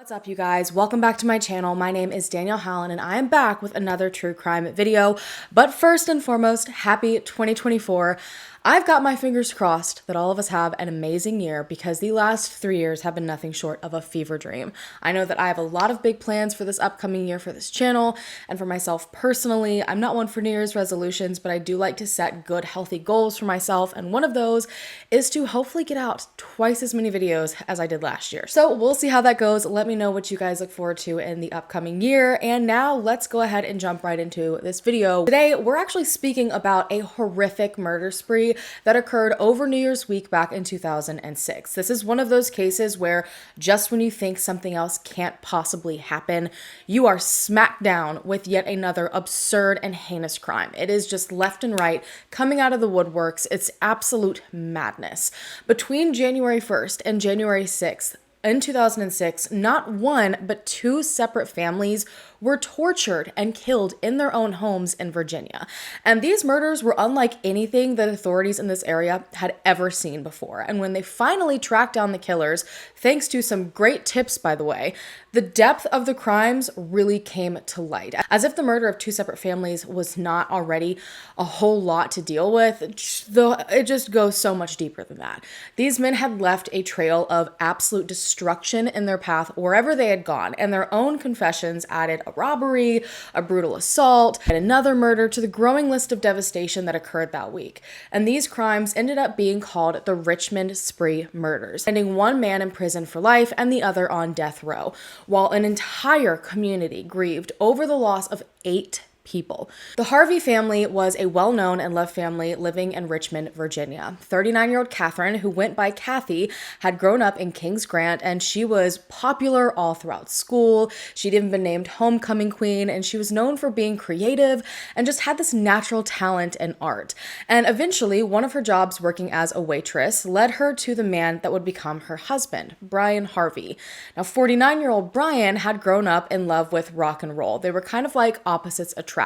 What's up, you guys? Welcome back to my channel. My name is Danelle Hallan and I am back with another true crime video. But first and foremost, happy 2024. I've got my fingers crossed that all of us have an amazing year because the last 3 years have been nothing short of a fever dream. I know that I have a lot of big plans for this upcoming year for this channel and for myself personally. I'm not one for New Year's resolutions, but I do like to set good, healthy goals for myself. And one of those is to hopefully get out twice as many videos as I did last year. So we'll see how that goes. Let me know what you guys look forward to in the upcoming year. And now let's go ahead and jump right into this video. Today, we're actually speaking about a horrific murder spree that occurred over New Year's week back in 2006. This is one of those cases where just when you think something else can't possibly happen, you are smacked down with yet another absurd and heinous crime. It is just left and right coming out of the woodworks. It's absolute madness. Between January 1st and January 6th, in 2006, not one, but two separate families were tortured and killed in their own homes in Virginia. And these murders were unlike anything that authorities in this area had ever seen before. And when they finally tracked down the killers, thanks to some great tips, by the way, the depth of the crimes really came to light. As if the murder of two separate families was not already a whole lot to deal with, it just goes so much deeper than that. These men had left a trail of absolute destruction in their path wherever they had gone, and their own confessions added a robbery, a brutal assault, and another murder to the growing list of devastation that occurred that week. And these crimes ended up being called the Richmond Spree Murders, ending one man in prison for life and the other on death row, while an entire community grieved over the loss of 8 people. The Harvey family was a well-known and loved family living in Richmond, Virginia. 39-year-old Catherine, who went by Kathy, had grown up in Kings Grant, and she was popular all throughout school. She'd even been named homecoming queen, and she was known for being creative and just had this natural talent in art. And eventually, one of her jobs working as a waitress led her to the man that would become her husband, Brian Harvey. Now, 49-year-old Brian had grown up in love with rock and roll. They were kind of like opposites attract.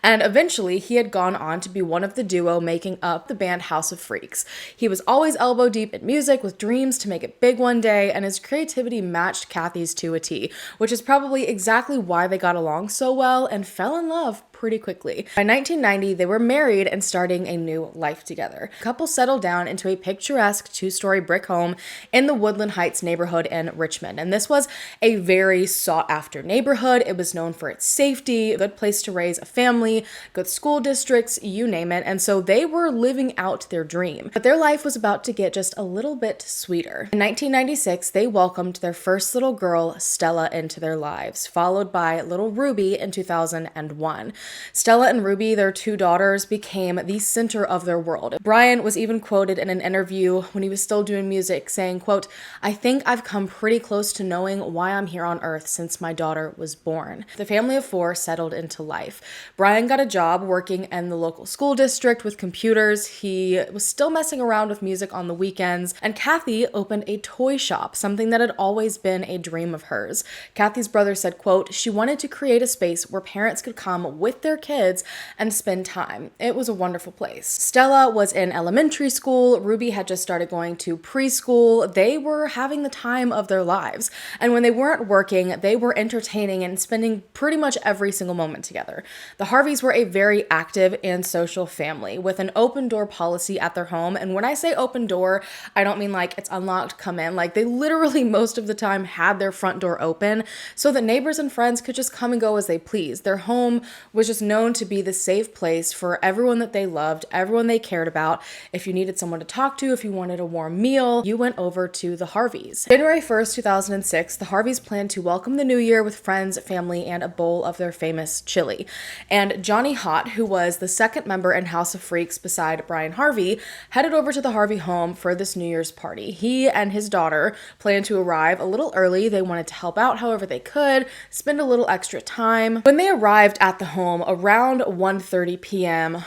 And eventually he had gone on to be one of the duo making up the band House of Freaks. He was always elbow deep in music with dreams to make it big one day, and his creativity matched Kathy's to a T, which is probably exactly why they got along so well and fell in love pretty quickly. By 1990, they were married and starting a new life together. The couple settled down into a picturesque 2-story brick home in the Woodland Heights neighborhood in Richmond. And this was a very sought after neighborhood. It was known for its safety, a good place to raise a family, good school districts, you name it. And so they were living out their dream. But their life was about to get just a little bit sweeter. In 1996, they welcomed their first little girl, Stella, into their lives, followed by little Ruby in 2001. Stella and Ruby, their 2 daughters, became the center of their world. Brian was even quoted in an interview when he was still doing music saying, quote, "I think I've come pretty close to knowing why I'm here on earth since my daughter was born." The family of 4 settled into life. Brian got a job working in the local school district with computers. He was still messing around with music on the weekends. And Kathy opened a toy shop, something that had always been a dream of hers. Kathy's brother said, quote, "She wanted to create a space where parents could come with their kids and spend time. It was a wonderful place." Stella was in elementary school. Ruby had just started going to preschool. They were having the time of their lives. And when they weren't working, they were entertaining and spending pretty much every single moment together. The Harveys were a very active and social family with an open door policy at their home. And when I say open door, I don't mean like it's unlocked, come in. Like they literally most of the time had their front door open so that neighbors and friends could just come and go as they pleased. Their home was just known to be the safe place for everyone that they loved, everyone they cared about. If you needed someone to talk to, if you wanted a warm meal, you went over to the Harveys. January 1st, 2006, the Harveys planned to welcome the new year with friends, family, and a bowl of their famous chili. And Johnny Hott, who was the second member in House of Freaks beside Brian Harvey, headed over to the Harvey home for this New Year's party. He and his daughter planned to arrive a little early. They wanted to help out however they could, spend a little extra time. When they arrived at the home around 1:30 p.m.,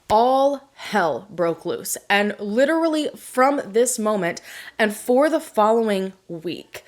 all hell broke loose. And literally from this moment and for the following week,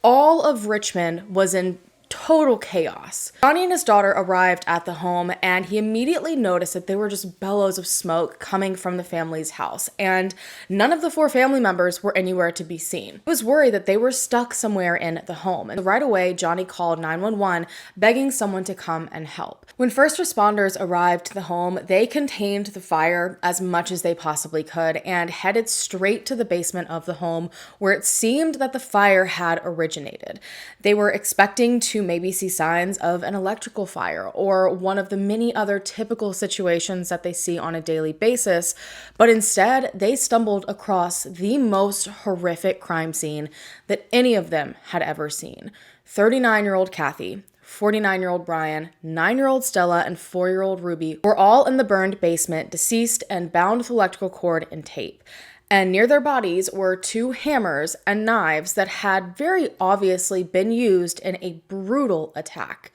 all of Richmond was in total chaos. Johnny and his daughter arrived at the home, and he immediately noticed that there were just bellows of smoke coming from the family's house, and none of the 4 family members were anywhere to be seen. He was worried that they were stuck somewhere in the home, and right away Johnny called 911, begging someone to come and help. When first responders arrived to the home, they contained the fire as much as they possibly could and headed straight to the basement of the home, where it seemed that the fire had originated. They were expecting to maybe see signs of an electrical fire or one of the many other typical situations that they see on a daily basis, but instead they stumbled across the most horrific crime scene that any of them had ever seen. 39-year-old Kathy, 49-year-old Brian, 9-year-old Stella, and 4-year-old Ruby were all in the burned basement, deceased and bound with electrical cord and tape. And near their bodies were 2 hammers and knives that had very obviously been used in a brutal attack.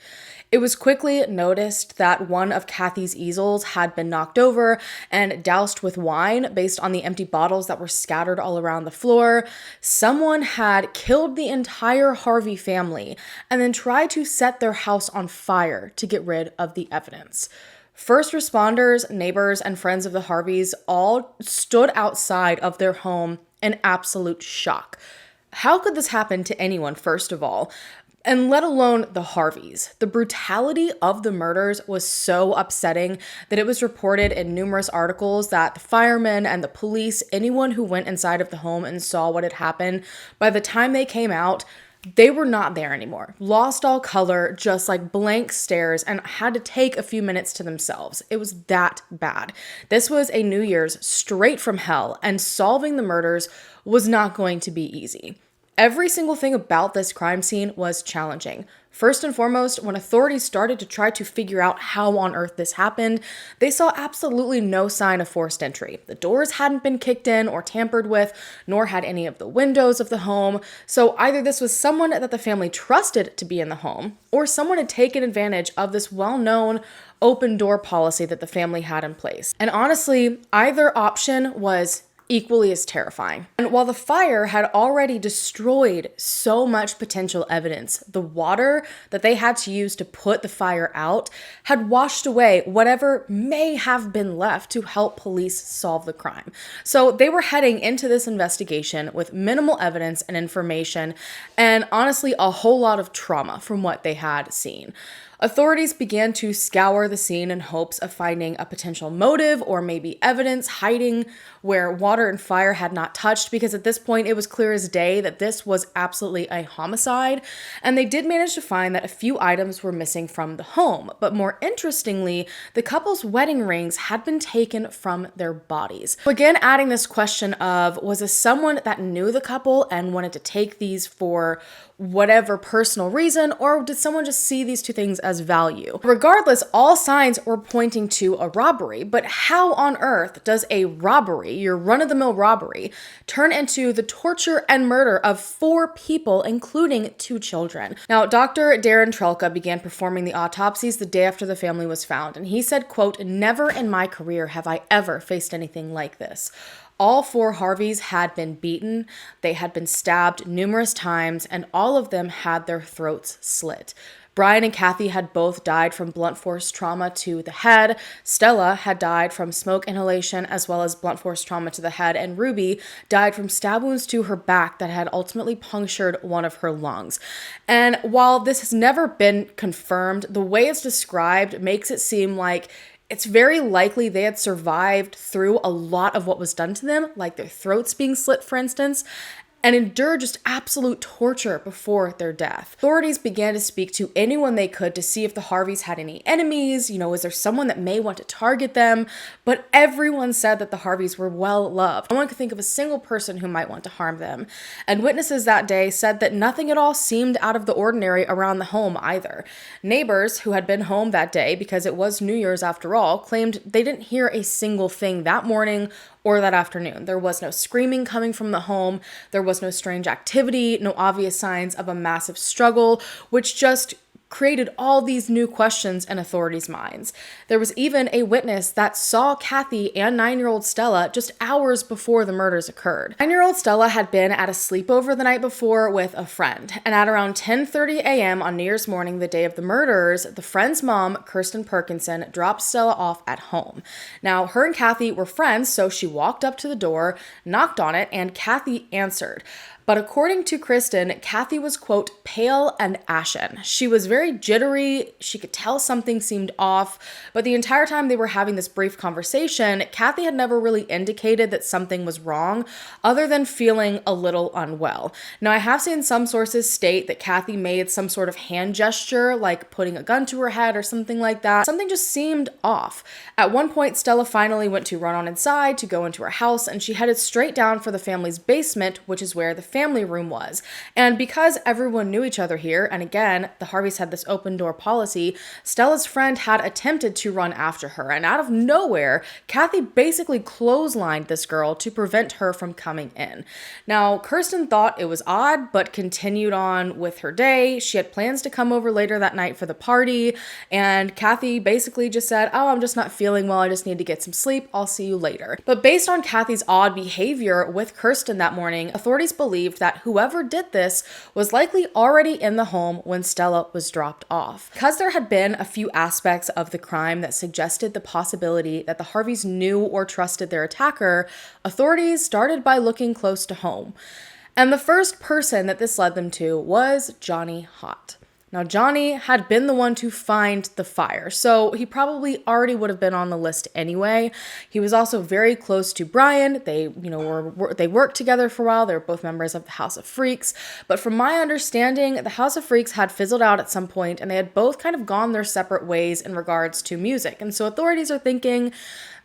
It was quickly noticed that one of Kathy's easels had been knocked over and doused with wine based on the empty bottles that were scattered all around the floor. Someone had killed the entire Harvey family and then tried to set their house on fire to get rid of the evidence. First responders, neighbors, and friends of the Harveys all stood outside of their home in absolute shock. How could this happen to anyone, first of all? And let alone the Harveys. The brutality of the murders was so upsetting that it was reported in numerous articles that the firemen and the police, anyone who went inside of the home and saw what had happened, by the time they came out, they were not there anymore. Lost all color, just like blank stares, and had to take a few minutes to themselves. It was that bad. This was a New Year's straight from hell, and solving the murders was not going to be easy. Every single thing about this crime scene was challenging. First and foremost, when authorities started to try to figure out how on earth this happened, they saw absolutely no sign of forced entry. The doors hadn't been kicked in or tampered with, nor had any of the windows of the home. So either this was someone that the family trusted to be in the home, or someone had taken advantage of this well-known open door policy that the family had in place. And honestly, either option was equally as terrifying. And while the fire had already destroyed so much potential evidence, the water that they had to use to put the fire out had washed away whatever may have been left to help police solve the crime. So they were heading into this investigation with minimal evidence and information, and honestly a whole lot of trauma from what they had seen. Authorities began to scour the scene in hopes of finding a potential motive or maybe evidence hiding where water and fire had not touched, because at this point it was clear as day that this was absolutely a homicide. And they did manage to find that a few items were missing from the home. But more interestingly, the couple's wedding rings had been taken from their bodies. So again, adding this question of, was this someone that knew the couple and wanted to take these for whatever personal reason, or did someone just see these two things as value? Regardless, all signs were pointing to a robbery, but how on earth does a robbery, your run-of-the-mill robbery, turn into the torture and murder of 4 people, including 2 children? Now, Dr. Darren Trelka began performing the autopsies the day after the family was found, and he said, quote, "Never in my career have I ever faced anything like this. All 4 Harveys had been beaten, they had been stabbed numerous times, and all of them had their throats slit. Brian and Kathy had both died from blunt force trauma to the head. Stella had died from smoke inhalation as well as blunt force trauma to the head, and Ruby died from stab wounds to her back that had ultimately punctured one of her lungs." And while this has never been confirmed, the way it's described makes it seem like it's very likely they had survived through a lot of what was done to them, like their throats being slit, for instance, and endured just absolute torture before their death. Authorities began to speak to anyone they could to see if the Harveys had any enemies, is there someone that may want to target them? But everyone said that the Harveys were well loved. No one could think of a single person who might want to harm them. And witnesses that day said that nothing at all seemed out of the ordinary around the home either. Neighbors who had been home that day, because it was New Year's after all, claimed they didn't hear a single thing that morning or that afternoon. There was no screaming coming from the home. There was no strange activity, no obvious signs of a massive struggle, which just created all these new questions in authorities' minds. There was even a witness that saw Kathy and 9-year-old Stella just hours before the murders occurred. 9-year-old Stella had been at a sleepover the night before with a friend, and at around 10:30 a.m. on New Year's morning, the day of the murders, the friend's mom, Kirsten Perkinson, dropped Stella off at home. Now, her and Kathy were friends, so she walked up to the door, knocked on it, and Kathy answered. But according to Kristen, Kathy was, quote, pale and ashen. She was very jittery. She could tell something seemed off. But the entire time they were having this brief conversation, Kathy had never really indicated that something was wrong, other than feeling a little unwell. Now, I have seen some sources state that Kathy made some sort of hand gesture, like putting a gun to her head or something like that. Something just seemed off. At one point, Stella finally went to run on inside to go into her house, and she headed straight down for the family's basement, which is where the family room was. And because everyone knew each other here, and again, the Harveys had this open door policy, Stella's friend had attempted to run after her, and out of nowhere, Kathy basically clotheslined this girl to prevent her from coming in. Now, Kirsten thought it was odd, but continued on with her day. She had plans to come over later that night for the party, and Kathy basically just said, oh, I'm just not feeling well, I just need to get some sleep, I'll see you later. But based on Kathy's odd behavior with Kirsten that morning, authorities believed that whoever did this was likely already in the home when Stella was dropped off. Because there had been a few aspects of the crime that suggested the possibility that the Harveys knew or trusted their attacker, authorities started by looking close to home. And the first person that this led them to was Johnny Hott. Now, Johnny had been the one to find the fire, so he probably already would have been on the list anyway. He was also very close to Brian. They worked together for a while. They were both members of the House of Freaks. But from my understanding, the House of Freaks had fizzled out at some point, and they had both kind of gone their separate ways in regards to music. And so authorities are thinking,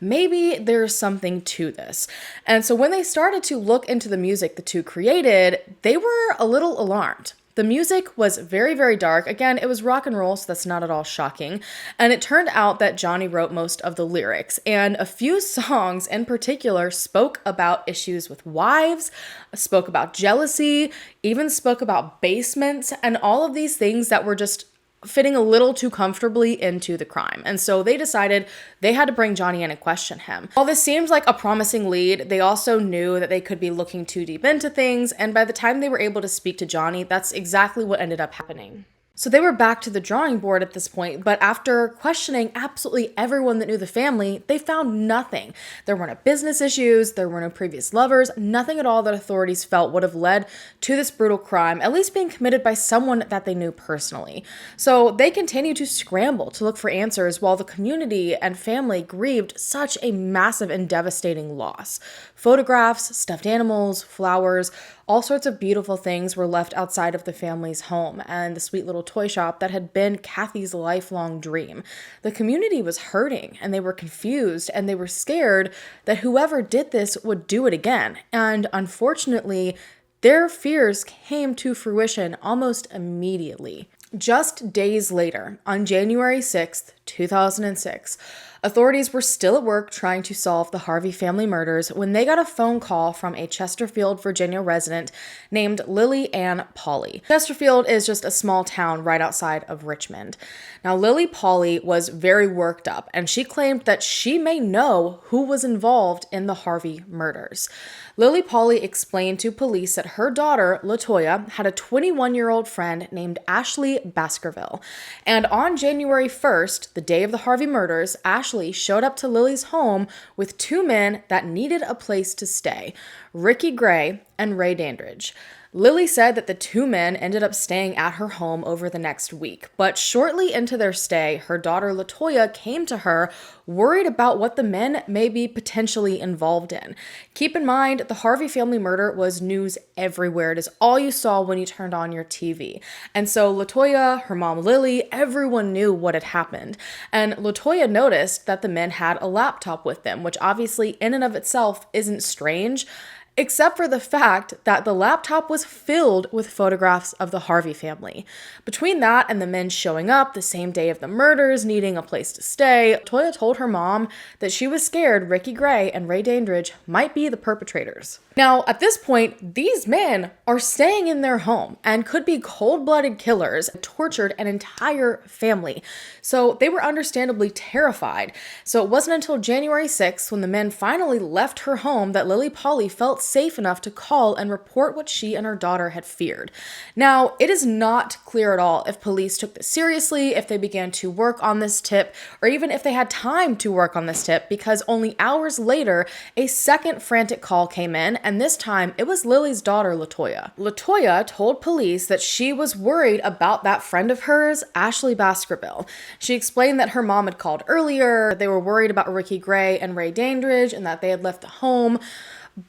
maybe there's something to this. And so when they started to look into the music the two created, they were a little alarmed. The music was very, very dark. Again, it was rock and roll, so that's not at all shocking. And it turned out that Johnny wrote most of the lyrics. And a few songs in particular spoke about issues with wives, spoke about jealousy, even spoke about basements, and all of these things that were just fitting a little too comfortably into the crime. And so they decided they had to bring Johnny in and question him. While this seems like a promising lead, they also knew that they could be looking too deep into things, and by the time they were able to speak to Johnny, that's exactly what ended up happening. So they were back to the drawing board at this point, but after questioning absolutely everyone that knew the family, they found nothing. There were no business issues, there were no previous lovers, nothing at all that authorities felt would have led to this brutal crime, at least being committed by someone that they knew personally. So they continued to scramble to look for answers while the community and family grieved such a massive and devastating loss. Photographs, stuffed animals, flowers, all sorts of beautiful things were left outside of the family's home and the sweet little toy shop that had been Kathy's lifelong dream. The community was hurting and they were confused and they were scared that whoever did this would do it again. And unfortunately, their fears came to fruition almost immediately. Just days later, on January 6th, 2006, authorities were still at work trying to solve the Harvey family murders when they got a phone call from a Chesterfield, Virginia resident named Lily Ann Pauley. Chesterfield is just a small town right outside of Richmond. Now, Lily Pauley was very worked up, and she claimed that she may know who was involved in the Harvey murders. Lily Pauley explained to police that her daughter, LaToya, had a 21-year-old friend named Ashley Baskerville. And on January 1st, the day of the Harvey murders, Ashley showed up to Lily's home with two men that needed a place to stay, Ricky Gray and Ray Dandridge. Lily said that the two men ended up staying at her home over the next week, but shortly into their stay, her daughter LaToya came to her worried about what the men may be potentially involved in. Keep in mind, the Harvey family murder was news everywhere. It is all you saw when you turned on your TV. And so LaToya, her mom Lily, everyone knew what had happened. And LaToya noticed that the men had a laptop with them, which obviously in and of itself isn't strange. except for the fact that the laptop was filled with photographs of the Harvey family. Between that and the men showing up the same day of the murders, needing a place to stay, Toya told her mom that she was scared Ricky Gray and Ray Dandridge might be the perpetrators. Now, at this point, these men are staying in their home and could be cold-blooded killers, tortured an entire family. So they were understandably terrified. So it wasn't until January 6th, when the men finally left her home, that Lily Polly felt safe enough to call and report what she and her daughter had feared. Now, it is not clear at all if police took this seriously, if they began to work on this tip, or even if they had time to work on this tip, because only hours later, a second frantic call came in, and this time it was Lily's daughter, LaToya. LaToya told police that she was worried about that friend of hers, Ashley Baskerville. She explained that her mom had called earlier, they were worried about Ricky Gray and Ray Dandridge, and that they had left the home.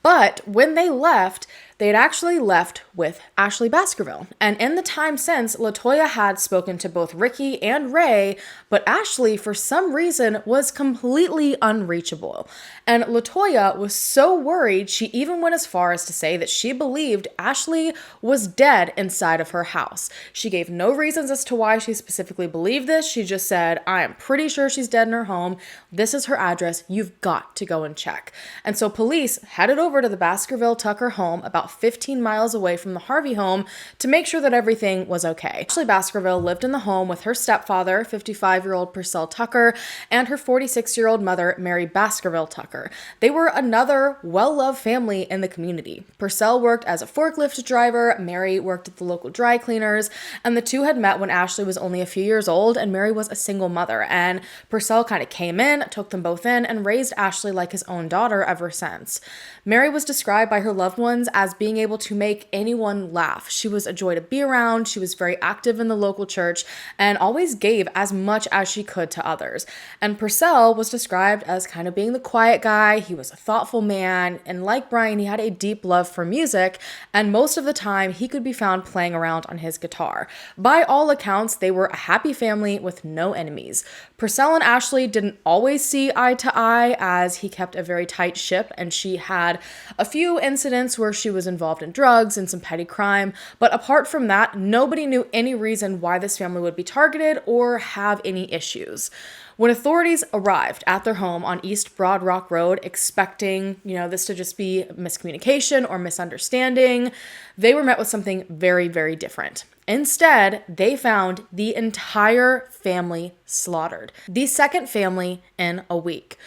But when they left, they had actually left with Ashley Baskerville. And in the time since, LaToya had spoken to both Ricky and Ray, but Ashley, for some reason, was completely unreachable. And LaToya was so worried, she even went as far as to say that she believed Ashley was dead inside of her house. She gave no reasons as to why she specifically believed this. She just said, I am pretty sure she's dead in her home. This is her address. You've got to go and check. And so police headed over to the Baskerville Tucker home about 15 miles away from the Harvey home to make sure that everything was okay. Ashley Baskerville lived in the home with her stepfather, 55-year-old Purcell Tucker, and her 46-year-old mother, Mary Baskerville Tucker. They were another well-loved family in the community. Purcell worked as a forklift driver, Mary worked at the local dry cleaners, and the two had met when Ashley was only a few years old and Mary was a single mother. And Purcell kind of came in, took them both in, and raised Ashley like his own daughter ever since. Mary was described by her loved ones as being able to make anyone laugh. She was a joy to be around, she was very active in the local church, and always gave as much as she could to others. And Purcell was described as kind of being the quiet guy. He was a thoughtful man, and like Brian, he had a deep love for music, and most of the time he could be found playing around on his guitar. By all accounts, they were a happy family with no enemies. Purcell and Ashley didn't always see eye to eye, as he kept a very tight ship, and she had a few incidents where she was involved in drugs and some petty crime, but apart from that, nobody knew any reason why this family would be targeted or have any issues. When authorities arrived at their home on East Broad Rock Road, expecting, this to just be miscommunication or misunderstanding, they were met with something very, very different. Instead, they found the entire family slaughtered. The second family in a week.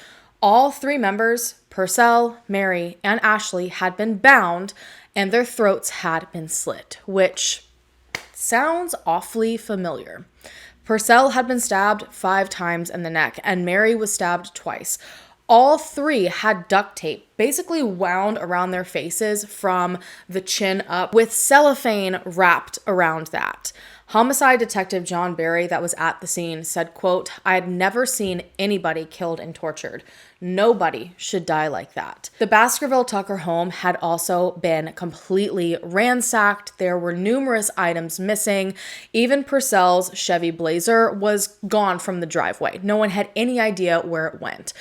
All three members, Purcell, Mary, and Ashley, had been bound and their throats had been slit, which sounds awfully familiar. Purcell had been stabbed 5 times in the neck, and Mary was stabbed twice. All three had duct tape basically wound around their faces from the chin up with cellophane wrapped around that. Homicide detective John Barry, that was at the scene, said, quote, I had never seen anybody killed and tortured. Nobody should die like that. The Baskerville Tucker home had also been completely ransacked. There were numerous items missing. Even Purcell's Chevy Blazer was gone from the driveway. No one had any idea where it went.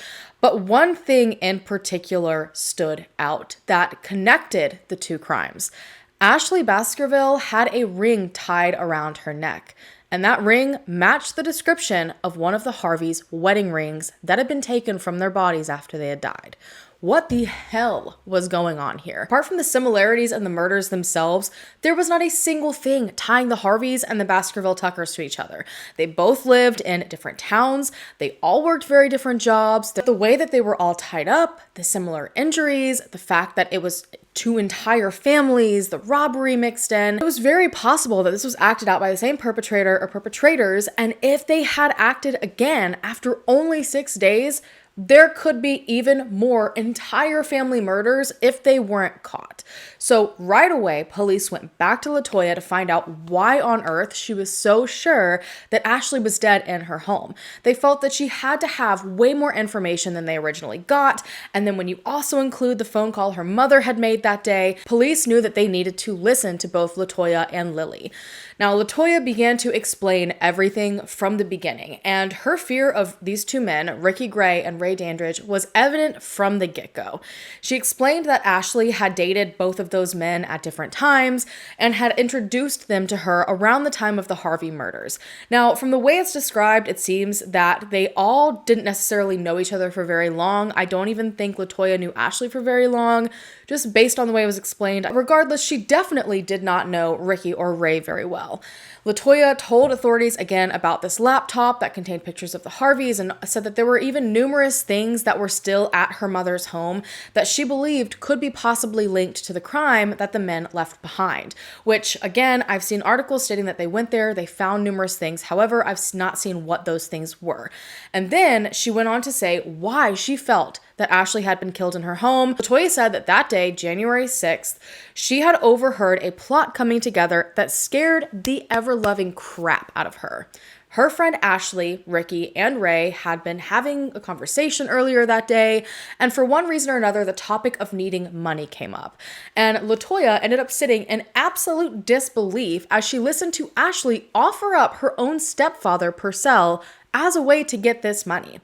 But one thing in particular stood out that connected the two crimes. Ashley Baskerville had a ring tied around her neck, and that ring matched the description of one of the Harveys' wedding rings that had been taken from their bodies after they had died. What the hell was going on here? Apart from the similarities in the murders themselves, there was not a single thing tying the Harveys and the Baskerville Tuckers to each other. They both lived in different towns. They all worked very different jobs. The way that they were all tied up, the similar injuries, the fact that it was 2 entire families, the robbery mixed in. It was very possible that this was acted out by the same perpetrator or perpetrators, and if they had acted again after only 6 days, there could be even more entire family murders if they weren't caught. So right away, police went back to LaToya to find out why on earth she was so sure that Ashley was dead in her home. They felt that she had to have way more information than they originally got, and then when you also include the phone call her mother had made that day, police knew that they needed to listen to both LaToya and Lily. Now, LaToya began to explain everything from the beginning, and her fear of these two men, Ricky Gray and Ray Dandridge, was evident from the get-go. She explained that Ashley had dated both of those men at different times and had introduced them to her around the time of the Harvey murders. Now, from the way it's described, it seems that they all didn't necessarily know each other for very long. I don't even think LaToya knew Ashley for very long, just based on the way it was explained. Regardless, she definitely did not know Ricky or Ray very well. LaToya told authorities again about this laptop that contained pictures of the Harveys and said that there were even numerous things that were still at her mother's home that she believed could be possibly linked to the crime that the men left behind, which again, I've seen articles stating that they went there, they found numerous things. However, I've not seen what those things were. And then she went on to say why she felt that Ashley had been killed in her home. LaToya said that that day, January 6th, she had overheard a plot coming together that scared the ever-loving crap out of her. Her friend Ashley, Ricky, and Ray had been having a conversation earlier that day, and for one reason or another, the topic of needing money came up. And LaToya ended up sitting in absolute disbelief as she listened to Ashley offer up her own stepfather, Purcell, as a way to get this money.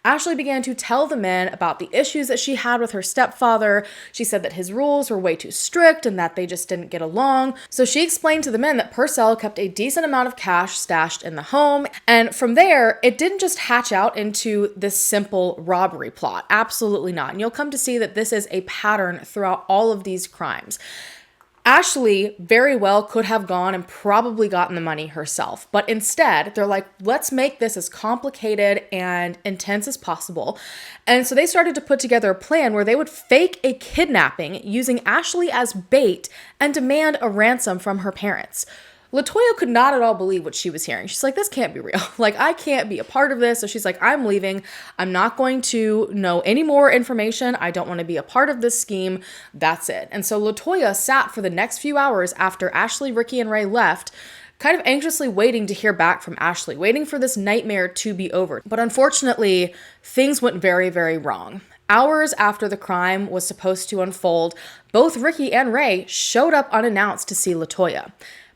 Ashley began to tell the men about the issues that she had with her stepfather. She said that his rules were way too strict and that they just didn't get along. So she explained to the men that Purcell kept a decent amount of cash stashed in the home. And from there, it didn't just hatch out into this simple robbery plot. Absolutely not. And you'll come to see that this is a pattern throughout all of these crimes. Ashley very well could have gone and probably gotten the money herself, but instead they're like, let's make this as complicated and intense as possible. And so they started to put together a plan where they would fake a kidnapping using Ashley as bait and demand a ransom from her parents. LaToya could not at all believe what she was hearing. She's like, this can't be real. Like, I can't be a part of this. So she's like, I'm leaving. I'm not going to know any more information. I don't want to be a part of this scheme. That's it. And so LaToya sat for the next few hours after Ashley, Ricky, and Ray left, kind of anxiously waiting to hear back from Ashley, waiting for this nightmare to be over. But unfortunately, things went very, very wrong. Hours after the crime was supposed to unfold, both Ricky and Ray showed up unannounced to see LaToya.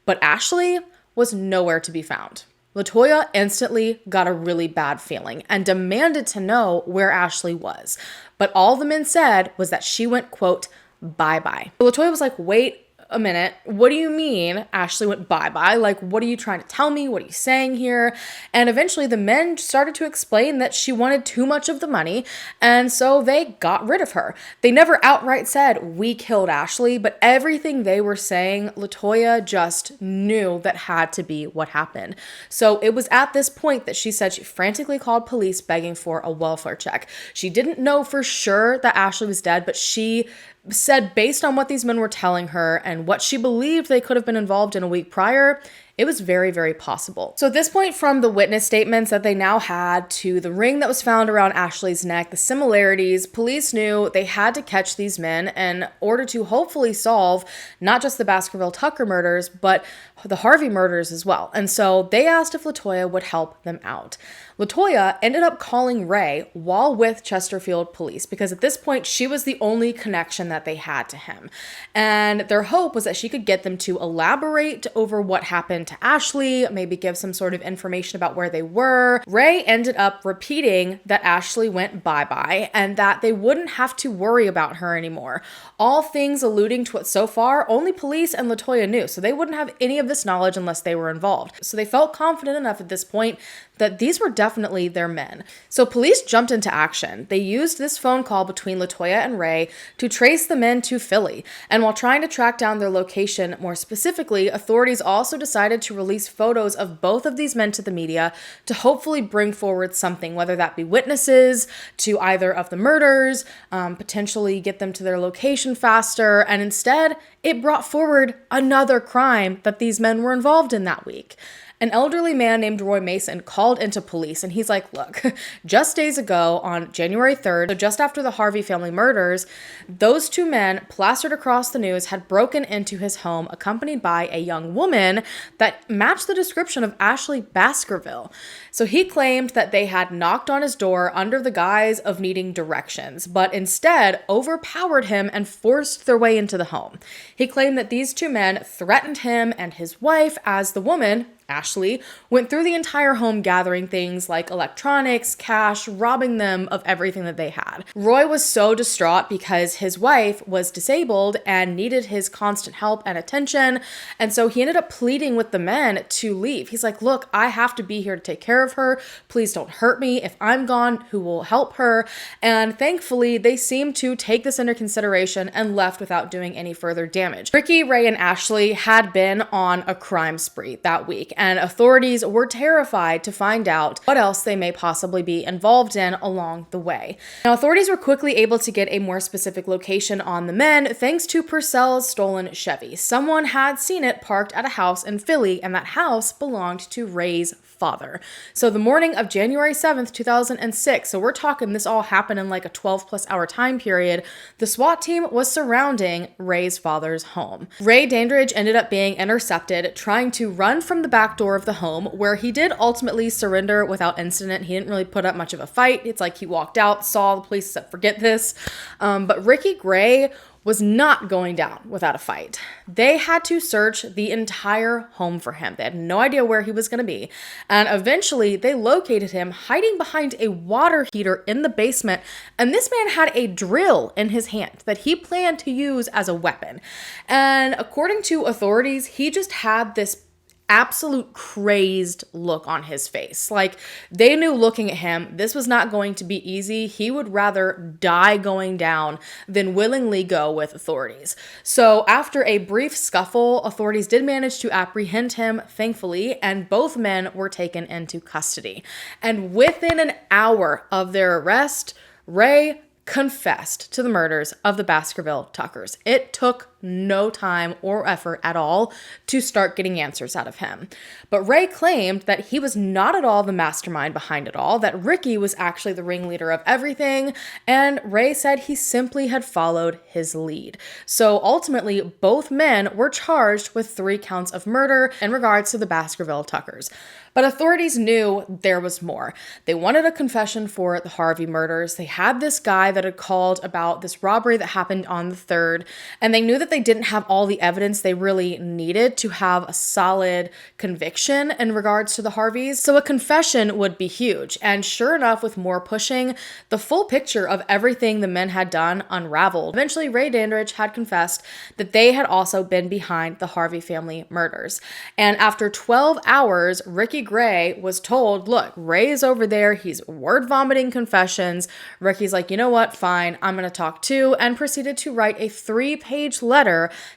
But Ashley was nowhere to be found. LaToya instantly got a really bad feeling and demanded to know where Ashley was. But all the men said was that she went, quote, bye-bye. LaToya was like, wait a minute, what do you mean Ashley went bye-bye? Like, what are you trying to tell me? What are you saying here? And eventually the men started to explain that she wanted too much of the money, and so they got rid of her. They never outright said, we killed Ashley, but everything they were saying, LaToya just knew that had to be what happened. So it was at this point that she said she frantically called police begging for a welfare check. She didn't know for sure that Ashley was dead, but she said based on what these men were telling her and what she believed they could have been involved in a week prior, it was very, very possible. So at this point, from the witness statements that they now had to the ring that was found around Ashley's neck, the similarities, police knew they had to catch these men in order to hopefully solve not just the Baskerville Tucker murders, but the Harvey murders as well. And so they asked if LaToya would help them out. LaToya ended up calling Ray while with Chesterfield police because at this point she was the only connection that they had to him. And their hope was that she could get them to elaborate over what happened to Ashley, maybe give some sort of information about where they were. Ray ended up repeating that Ashley went bye-bye and that they wouldn't have to worry about her anymore. All things alluding to what so far only police and LaToya knew, so they wouldn't have any of this knowledge unless they were involved. So they felt confident enough at this point that these were definitely their men. So police jumped into action. They used this phone call between LaToya and Ray to trace the men to Philly. And while trying to track down their location more specifically, authorities also decided to release photos of both of these men to the media to hopefully bring forward something, whether that be witnesses to either of the murders, potentially get them to their location faster. And instead, it brought forward another crime that these men were involved in that week. An elderly man named Roy Mason called into police and he's like, look, just days ago on January 3rd, so just after the Harvey family murders, those two men plastered across the news had broken into his home accompanied by a young woman that matched the description of Ashley Baskerville. So he claimed that they had knocked on his door under the guise of needing directions, but instead overpowered him and forced their way into the home. He claimed that these two men threatened him and his wife as the woman, Ashley, went through the entire home gathering things like electronics, cash, robbing them of everything that they had. Roy was so distraught because his wife was disabled and needed his constant help and attention, and so he ended up pleading with the men to leave. He's like, look, I have to be here to take care of her. Please don't hurt me. If I'm gone, who will help her? And thankfully, they seemed to take this into consideration and left without doing any further damage. Ricky, Ray, and Ashley had been on a crime spree that week, and authorities were terrified to find out what else they may possibly be involved in along the way. Now, authorities were quickly able to get a more specific location on the men thanks to Purcell's stolen Chevy. Someone had seen it parked at a house in Philly, and that house belonged to Ray's father. So the morning of January 7th, 2006, so we're talking this all happened in like a 12+ hour time period, the SWAT team was surrounding Ray's father's home. Ray Dandridge ended up being intercepted trying to run from the back door of the home, where he did ultimately surrender without incident. He didn't really put up much of a fight. It's like he walked out, saw the police, said, forget this. But Ricky Gray was not going down without a fight. They had to search the entire home for him. They had no idea where he was going to be. And eventually they located him hiding behind a water heater in the basement. And this man had a drill in his hand that he planned to use as a weapon. And according to authorities, he just had this absolute crazed look on his face. Like, they knew looking at him, this was not going to be easy. He would rather die going down than willingly go with authorities. So after a brief scuffle, authorities did manage to apprehend him, thankfully, and both men were taken into custody. And within an hour of their arrest, Ray confessed to the murders of the Baskerville Tuckers. It took no time or effort at all to start getting answers out of him. But Ray claimed that he was not at all the mastermind behind it all, that Ricky was actually the ringleader of everything, and Ray said he simply had followed his lead. So ultimately, both men were charged with 3 counts of murder in regards to the Baskerville Tuckers. But authorities knew there was more. They wanted a confession for the Harvey murders. They had this guy that had called about this robbery that happened on the 3rd, and they knew that they didn't have all the evidence they really needed to have a solid conviction in regards to the Harveys. So a confession would be huge. And sure enough, with more pushing, the full picture of everything the men had done unraveled. Eventually, Ray Dandridge had confessed that they had also been behind the Harvey family murders. And after 12 hours, Ricky Gray was told, look, Ray is over there. He's word vomiting confessions. Ricky's like, you know what? Fine. I'm going to talk too, and proceeded to write a 3-page letter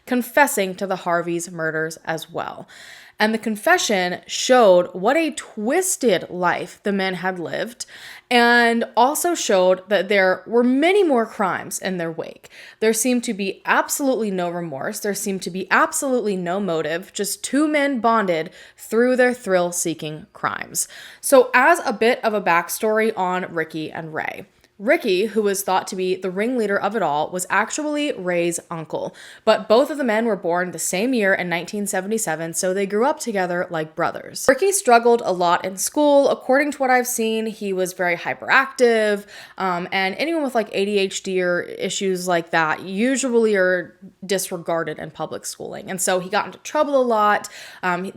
confessing to the Harveys murders as well. And the confession showed what a twisted life the men had lived, and also showed that there were many more crimes in their wake. There seemed to be absolutely no remorse. There seemed to be absolutely no motive, just 2 men bonded through their thrill-seeking crimes. So as a bit of a backstory on Ricky and Ray, Ricky, who was thought to be the ringleader of it all, was actually Ray's uncle, but both of the men were born the same year in 1977, so they grew up together like brothers. Ricky struggled a lot in school. According to what I've seen, he was very hyperactive, and anyone with like ADHD or issues like that usually are disregarded in public schooling, and so he got into trouble a lot.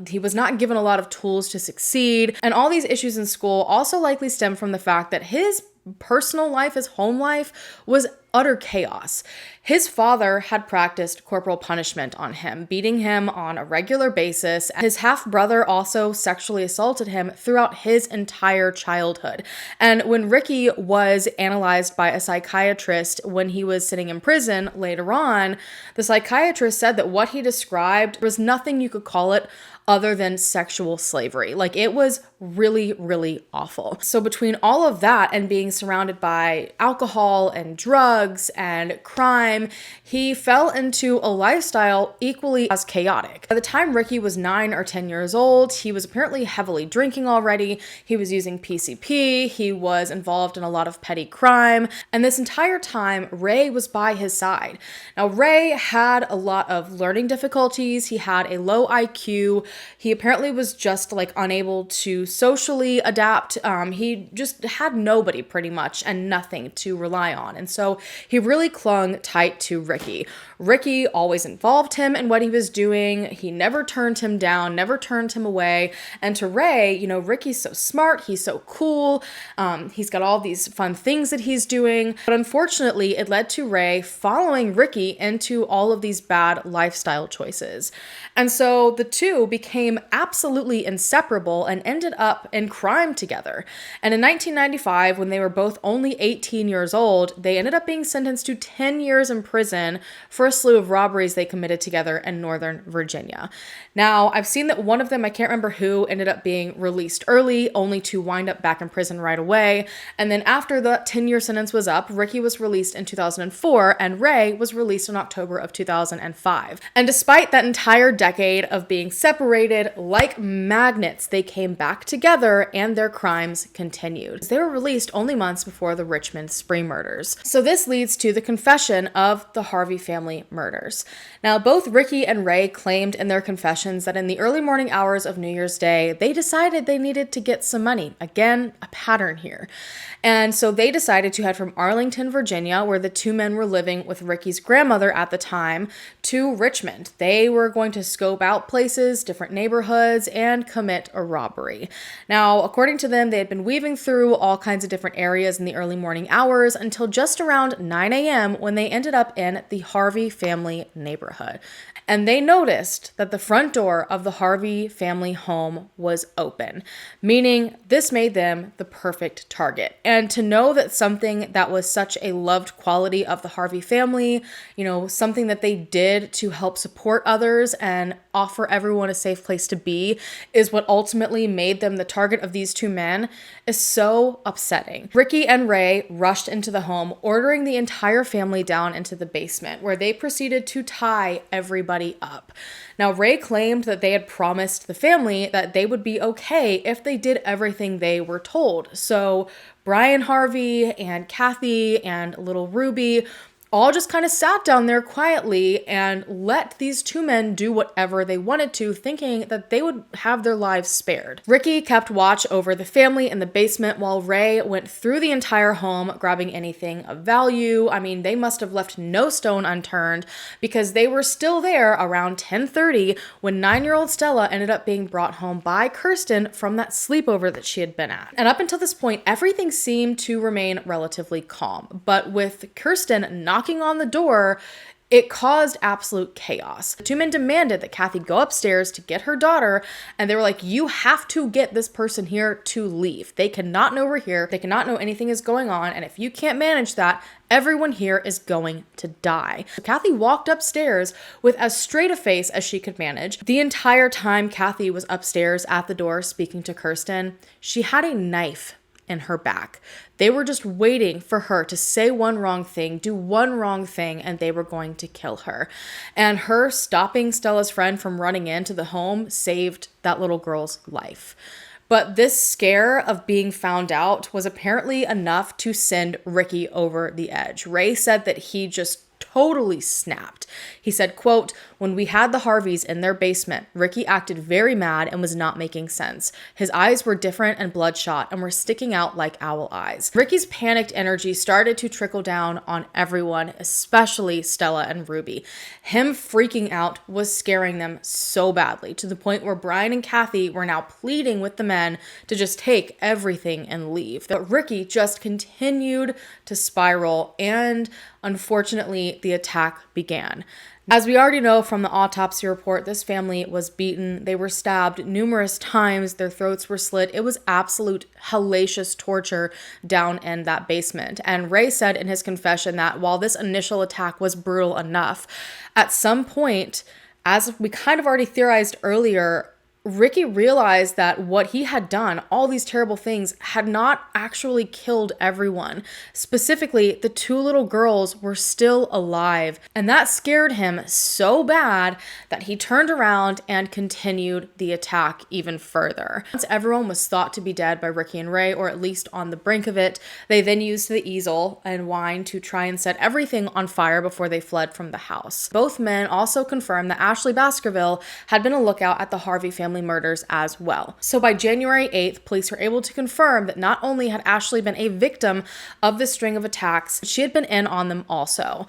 He was not given a lot of tools to succeed, and all these issues in school also likely stem from the fact that his personal life, his home life, was utter chaos. His father had practiced corporal punishment on him, beating him on a regular basis. His half-brother also sexually assaulted him throughout his entire childhood. And when Ricky was analyzed by a psychiatrist when he was sitting in prison later on, the psychiatrist said that what he described was nothing you could call it other than sexual slavery. Like, it was really, really awful. So between all of that and being surrounded by alcohol and drugs, drugs and crime, he fell into a lifestyle equally as chaotic. By the time Ricky was 9 or 10 years old, he was apparently heavily drinking already. He was using PCP. He was involved in a lot of petty crime. And this entire time, Ray was by his side. Now, Ray had a lot of learning difficulties. He had a low IQ. He apparently was just like unable to socially adapt. He just had nobody pretty much and nothing to rely on. And so he really clung tight to Ricky. Ricky always involved him in what he was doing. He never turned him down, never turned him away. And to Ray, you know, Ricky's so smart. He's so cool. He's got all these fun things that he's doing. But unfortunately, it led to Ray following Ricky into all of these bad lifestyle choices. And so the two became absolutely inseparable and ended up in crime together. And in 1995, when they were both only 18 years old, they ended up being sentenced to 10 years in prison for a slew of robberies they committed together in Northern Virginia. Now, I've seen that one of them, I can't remember who, ended up being released early, only to wind up back in prison right away. And then after the 10-year sentence was up, Ricky was released in 2004, and Ray was released in October of 2005. And despite that entire decade of being separated, like magnets, they came back together and their crimes continued. They were released only months before the Richmond spree murders. So this leads to the confession of the Harvey family murders. Now, both Ricky and Ray claimed in their confessions that in the early morning hours of New Year's Day, they decided they needed to get some money. Again, a pattern here. And so they decided to head from Arlington, Virginia, where the two men were living with Ricky's grandmother at the time, to Richmond. They were going to scope out places, different neighborhoods, and commit a robbery. Now, according to them, they had been weaving through all kinds of different areas in the early morning hours until just around 9 a.m. when they ended up in the Harvey family neighborhood. And they noticed that the front door of the Harvey family home was open, meaning this made them the perfect target. And to know that something that was such a loved quality of the Harvey family, you know, something that they did to help support others and offer everyone a safe place to be, is what ultimately made them the target of these two men, is so upsetting. Ricky and Ray rushed into the home, ordering the entire family down into the basement, where they proceeded to tie everybody up. Now, Ray claimed that they had promised the family that they would be okay if they did everything they were told. So Brian Harvey and Kathy and little Ruby all just kind of sat down there quietly and let these two men do whatever they wanted to, thinking that they would have their lives spared. Ricky kept watch over the family in the basement while Ray went through the entire home, grabbing anything of value. I mean, they must have left no stone unturned, because they were still there around 10:30 when 9-year-old Stella ended up being brought home by Kirsten from that sleepover that she had been at. And up until this point, everything seemed to remain relatively calm. But with Kirsten knocking on the door, it caused absolute chaos. The two men demanded that Kathy go upstairs to get her daughter, and they were like, you have to get this person here to leave. They cannot know we're here. They cannot know anything is going on, and if you can't manage that, everyone here is going to die. So Kathy walked upstairs with as straight a face as she could manage. The entire time Kathy was upstairs at the door speaking to Kirsten, she had a knife in her back. They were just waiting for her to say one wrong thing, do one wrong thing, and they were going to kill her. And her stopping Stella's friend from running into the home saved that little girl's life. But this scare of being found out was apparently enough to send Ricky over the edge. Ray said that he just totally snapped. He said, quote, "When we had the Harveys in their basement, Ricky acted very mad and was not making sense. His eyes were different and bloodshot and were sticking out like owl eyes." Ricky's panicked energy started to trickle down on everyone, especially Stella and Ruby. Him freaking out was scaring them so badly, to the point where Brian and Kathy were now pleading with the men to just take everything and leave. But Ricky just continued to spiral, and unfortunately, the attack began. As we already know from the autopsy report, this family was beaten. They were stabbed numerous times. Their throats were slit. It was absolute hellacious torture down in that basement. And Ray said in his confession that while this initial attack was brutal enough, at some point, as we kind of already theorized earlier, Ricky realized that what he had done, all these terrible things, had not actually killed everyone. Specifically, the two little girls were still alive, and that scared him so bad that he turned around and continued the attack even further. Once everyone was thought to be dead by Ricky and Ray, or at least on the brink of it, they then used the easel and wine to try and set everything on fire before they fled from the house. Both men also confirmed that Ashley Baskerville had been a lookout at the Harvey family murders as well. So by January 8th, police were able to confirm that not only had Ashley been a victim of this string of attacks, she had been in on them also.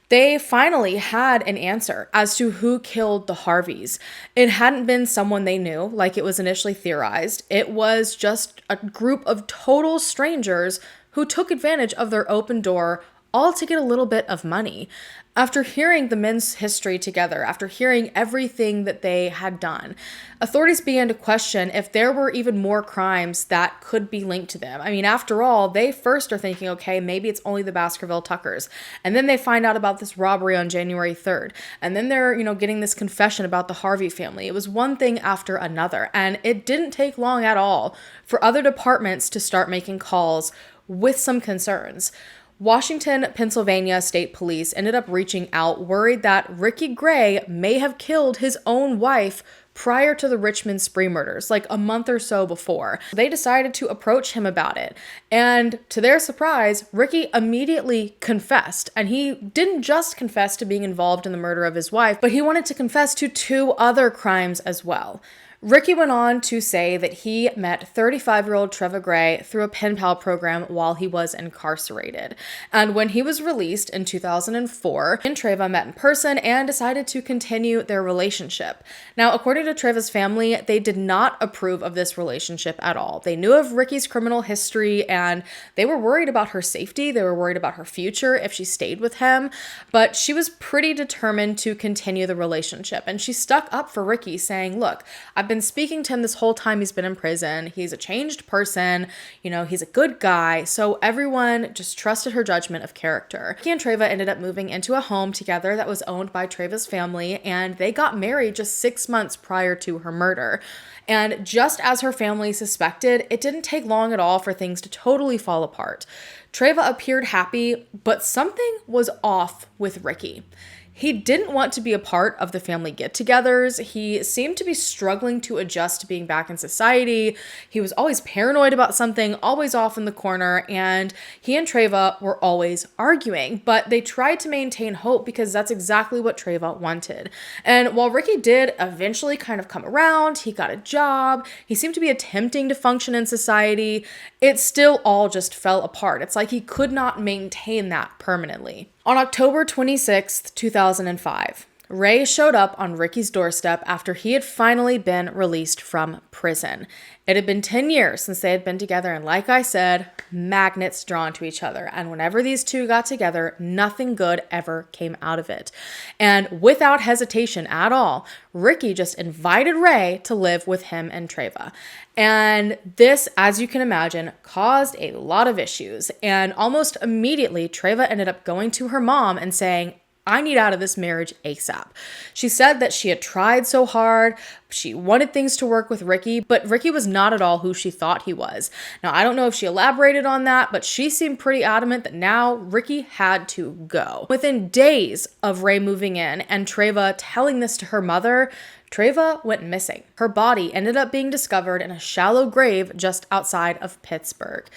They finally had an answer as to who killed the Harveys. It hadn't been someone they knew, like it was initially theorized. It was just a group of total strangers who took advantage of their open door, all to get a little bit of money. After hearing the men's history together, after hearing everything that they had done, authorities began to question if there were even more crimes that could be linked to them. I mean, after all, they first are thinking, okay, maybe it's only the Baskerville Tuckers. And then they find out about this robbery on January 3rd. And then they're, getting this confession about the Harvey family. It was one thing after another. And it didn't take long at all for other departments to start making calls with some concerns. Washington, Pennsylvania State Police ended up reaching out, worried that Ricky Gray may have killed his own wife prior to the Richmond spree murders, like a month or so before. They decided to approach him about it. And to their surprise, Ricky immediately confessed. And he didn't just confess to being involved in the murder of his wife, but he wanted to confess to 2 other crimes as well. Ricky went on to say that he met 35-year-old Treva Gray through a pen pal program while he was incarcerated. And when he was released in 2004, he and Treva met in person and decided to continue their relationship. Now, according to Treva's family, they did not approve of this relationship at all. They knew of Ricky's criminal history and they were worried about her safety. They were worried about her future if she stayed with him, but she was pretty determined to continue the relationship. And she stuck up for Ricky, saying, look, I've been speaking to him this whole time he's been in prison. He's a changed person. He's a good guy. So everyone just trusted her judgment of character. Ricky and Treva ended up moving into a home together that was owned by Treva's family, and they got married just 6 months prior to her murder. And just as her family suspected, it didn't take long at all for things to totally fall apart. Treva appeared happy, but something was off with Ricky. He didn't want to be a part of the family get-togethers. He seemed to be struggling to adjust to being back in society. He was always paranoid about something, always off in the corner, and he and Treva were always arguing. But they tried to maintain hope because that's exactly what Treva wanted. And while Ricky did eventually kind of come around, he got a job, he seemed to be attempting to function in society, it still all just fell apart. It's like he could not maintain that permanently. On October 26th, 2005, Ray showed up on Ricky's doorstep after he had finally been released from prison. It had been 10 years since they had been together, and like I said, magnets drawn to each other. And whenever these two got together, nothing good ever came out of it. And without hesitation at all, Ricky just invited Ray to live with him and Treva. And this, as you can imagine, caused a lot of issues. And almost immediately, Treva ended up going to her mom and saying, I need out of this marriage ASAP. She said that she had tried so hard. She wanted things to work with Ricky, but Ricky was not at all who she thought he was. Now, I don't know if she elaborated on that, but she seemed pretty adamant that now Ricky had to go. Within days of Ray moving in and Treva telling this to her mother, Treva went missing. Her body ended up being discovered in a shallow grave just outside of Pittsburgh.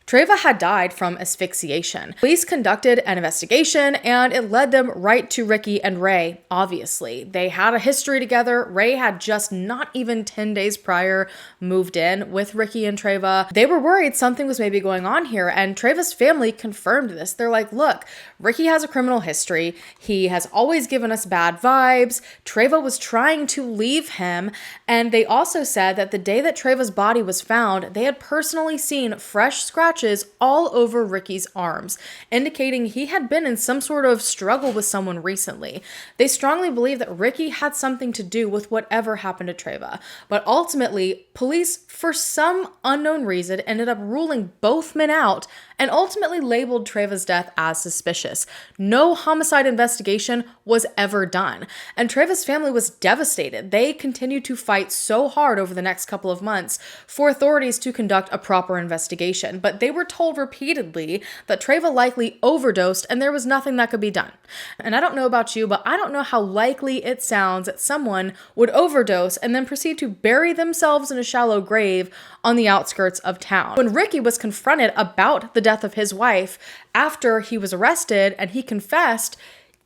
Treva had died from asphyxiation. Police conducted an investigation and it led them right to Ricky and Ray, obviously. They had a history together. Ray had just not even 10 days prior moved in with Ricky and Treva. They were worried something was maybe going on here, and Treva's family confirmed this. They're like, look, Ricky has a criminal history. He has always given us bad vibes. Treva was trying to leave him, and they also said that the day that Treva's body was found, they had personally seen fresh scratches all over Ricky's arms, indicating he had been in some sort of struggle with someone recently. They strongly believe that Ricky had something to do with whatever happened to Treva, but ultimately, police, for some unknown reason, ended up ruling both men out and ultimately labeled Treva's death as suspicious. No homicide investigation was ever done, and Treva's family was devastated. They continued to fight so hard over the next couple of months for authorities to conduct a proper investigation, but they were told repeatedly that Treva likely overdosed and there was nothing that could be done. And I don't know about you, but I don't know how likely it sounds that someone would overdose and then proceed to bury themselves in a shallow grave on the outskirts of town. When Ricky was confronted about the death of his wife after he was arrested and he confessed,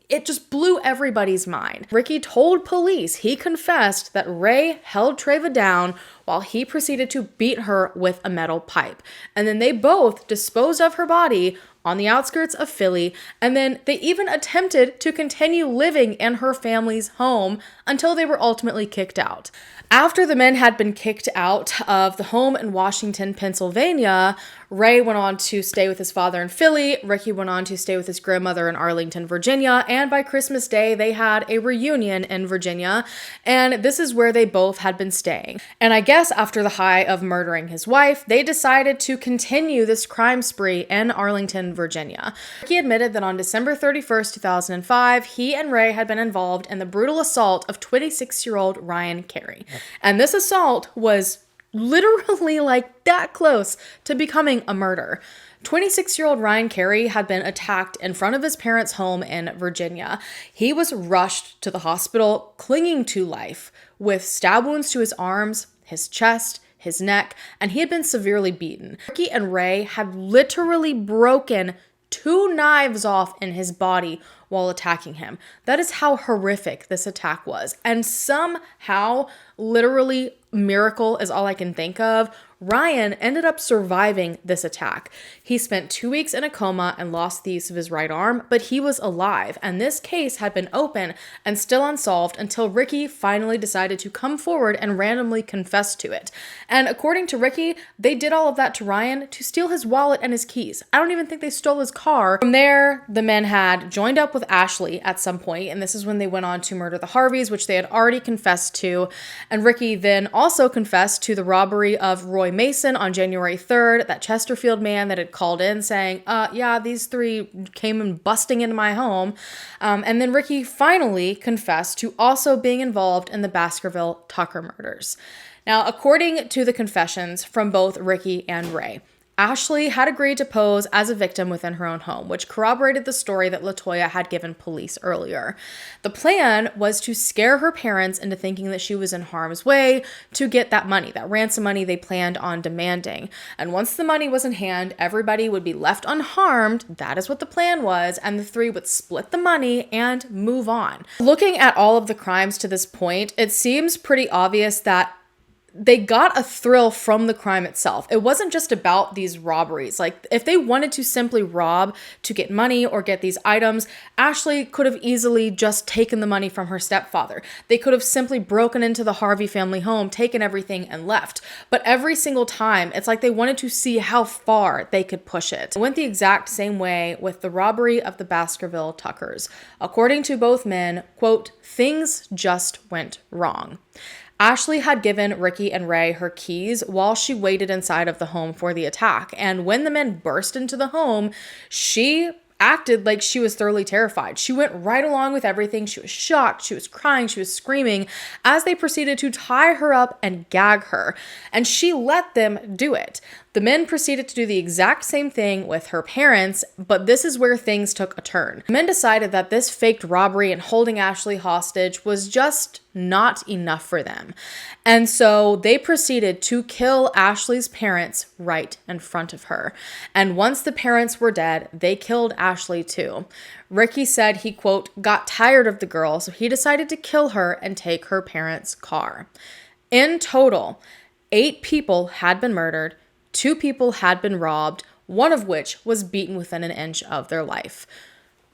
it just blew everybody's mind. Ricky told police he confessed that Ray held Treva down while he proceeded to beat her with a metal pipe. And then they both disposed of her body on the outskirts of Philly, and then they even attempted to continue living in her family's home until they were ultimately kicked out. After the men had been kicked out of the home in Washington, Pennsylvania, Ray went on to stay with his father in Philly, Ricky went on to stay with his grandmother in Arlington, Virginia, and by Christmas Day, they had a reunion in Virginia, and this is where they both had been staying. And I guess after the high of murdering his wife, they decided to continue this crime spree in Arlington, Virginia. Ricky admitted that on December 31st, 2005, he and Ray had been involved in the brutal assault of 26-year-old Ryan Carey. And this assault was literally like that close to becoming a murder. 26-year-old Ryan Carey had been attacked in front of his parents' home in Virginia. He was rushed to the hospital, clinging to life, with stab wounds to his arms, his chest, his neck, and he had been severely beaten. Ricky and Ray had literally broken 2 knives off in his body while attacking him. That is how horrific this attack was. And somehow, literally, miracle is all I can think of, Ryan ended up surviving this attack. He spent 2 weeks in a coma and lost the use of his right arm, but he was alive, and this case had been open and still unsolved until Ricky finally decided to come forward and randomly confess to it. And according to Ricky, they did all of that to Ryan to steal his wallet and his keys. I don't even think they stole his car. From there, the men had joined up with Ashley at some point, and this is when they went on to murder the Harveys, which they had already confessed to. And Ricky then also confessed to the robbery of Roy Mason on January 3rd, that Chesterfield man that had called in saying, yeah, these 3 came and busting into my home. And then Ricky finally confessed to also being involved in the Baskerville Tucker murders. Now, according to the confessions from both Ricky and Ray, Ashley had agreed to pose as a victim within her own home, which corroborated the story that LaToya had given police earlier. The plan was to scare her parents into thinking that she was in harm's way to get that money, that ransom money they planned on demanding. And once the money was in hand, everybody would be left unharmed. That is what the plan was, and the 3 would split the money and move on. Looking at all of the crimes to this point, it seems pretty obvious that they got a thrill from the crime itself. It wasn't just about these robberies. Like, if they wanted to simply rob to get money or get these items, Ashley could have easily just taken the money from her stepfather. They could have simply broken into the Harvey family home, taken everything, and left. But every single time, it's like they wanted to see how far they could push it. It went the exact same way with the robbery of the Baskerville Tuckers. According to both men, quote, things just went wrong. Ashley had given Ricky and Ray her keys while she waited inside of the home for the attack. And when the men burst into the home, she acted like she was thoroughly terrified. She went right along with everything. She was shocked. She was crying. She was screaming as they proceeded to tie her up and gag her. And she let them do it. The men proceeded to do the exact same thing with her parents, but this is where things took a turn. The men decided that this faked robbery and holding Ashley hostage was just not enough for them. And so they proceeded to kill Ashley's parents right in front of her. And once the parents were dead, they killed Ashley too. Ricky said he, quote, got tired of the girl, so he decided to kill her and take her parents' car. In total, 8 people had been murdered, 2 people had been robbed, one of which was beaten within an inch of their life.